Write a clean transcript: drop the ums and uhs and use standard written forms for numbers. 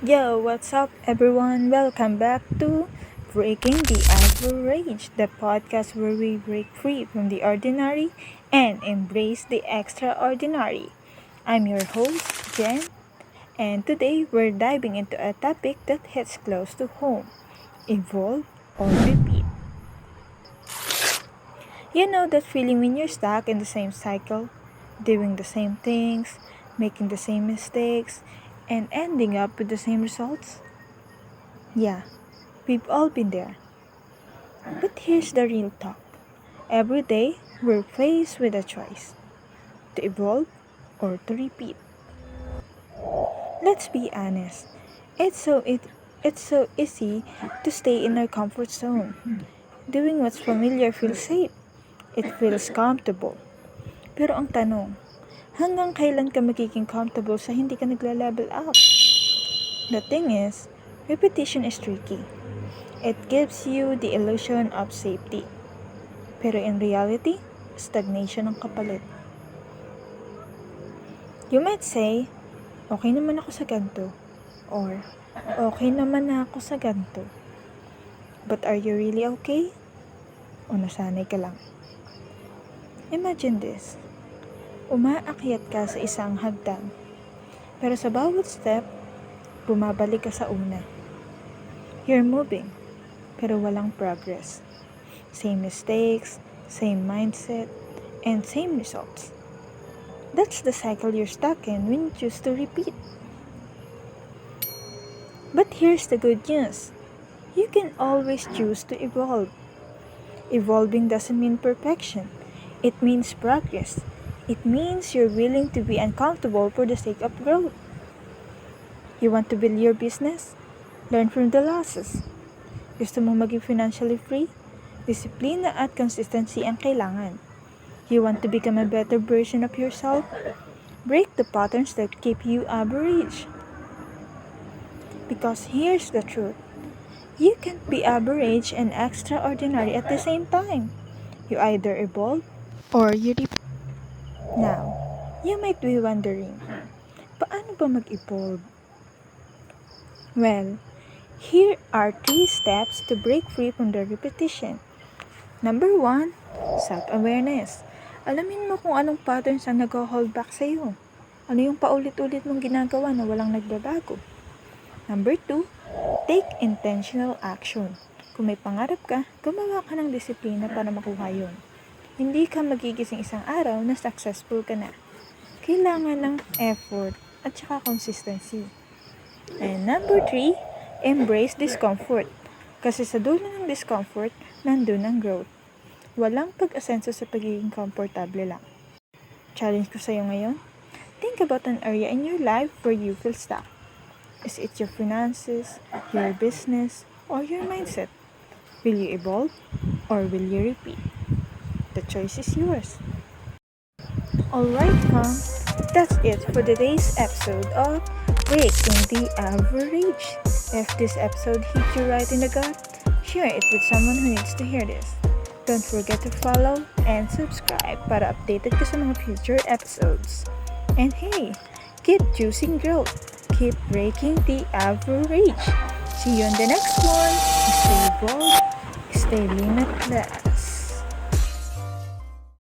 Yo, what's up, everyone? Welcome back to Breaking the Average, the podcast where we break free from the ordinary and embrace the extraordinary. I'm your host, Jen, and today we're diving into a topic that hits close to home: evolve or repeat. You know that feeling when you're stuck in the same cycle, doing the same things, making the same mistakes, and ending up with the same results? Yeah, we've all been there. But here's the real talk. Every day, we're faced with a choice: to evolve or to repeat. Let's be honest. It's so easy to stay in our comfort zone. Doing what's familiar feels safe. It feels comfortable. Pero ang tanong, hanggang kailan ka magiging comfortable sa hindi ka nagla-level up? The thing is, repetition is tricky. It gives you the illusion of safety. Pero in reality, stagnation ang kapalit. You might say, okay naman ako sa ganito. Or, okay naman na ako sa ganito. But are you really okay? O nasanay ka lang? Imagine this. Umaakyat ka sa isang hagdan. Pero sa bawat step, bumabalik ka sa una. You're moving, pero walang progress. Same mistakes, same mindset, and same results. That's the cycle you're stuck in when you choose to repeat. But here's the good news. You can always choose to evolve. Evolving doesn't mean perfection. It means progress. It means you're willing to be uncomfortable for the sake of growth. You want to build your business? Learn from the losses. Gusto mong maging financially free? Disiplina at consistency ang kailangan. You want to become a better version of yourself? Break the patterns that keep you average. Because here's the truth. You can't be average and extraordinary at the same time. You either evolve or you repeat. Now, you might be wondering, paano ba mag-evolve? Well, here are 3 steps to break free from the repetition. Number 1, self-awareness. Alamin mo kung anong patterns ang nag-hold back sa'yo. Ano yung paulit-ulit mong ginagawa na walang nagbabago. Number 2, take intentional action. Kung may pangarap ka, gumawa ka ng disiplina para makuha yun. Hindi ka magigising isang araw na successful ka na. Kailangan ng effort at saka consistency. And number 3, embrace discomfort. Kasi sa dulo ng discomfort, nandun ang growth. Walang pag-asenso sa pagiging komportable lang. Challenge ko sa'yo ngayon, think about an area in your life where you feel stuck. Is it your finances, your business, or your mindset? Will you evolve or will you repeat? The choice is yours. Alright, that's it for today's episode of Breaking the Average. If this episode hit you right in the gut, share it with someone who needs to hear this. Don't forget to follow and subscribe para updated ka sa mga future episodes. And hey, keep choosing growth. Keep breaking the average. See you on the next one. Stay bold, stay limitless.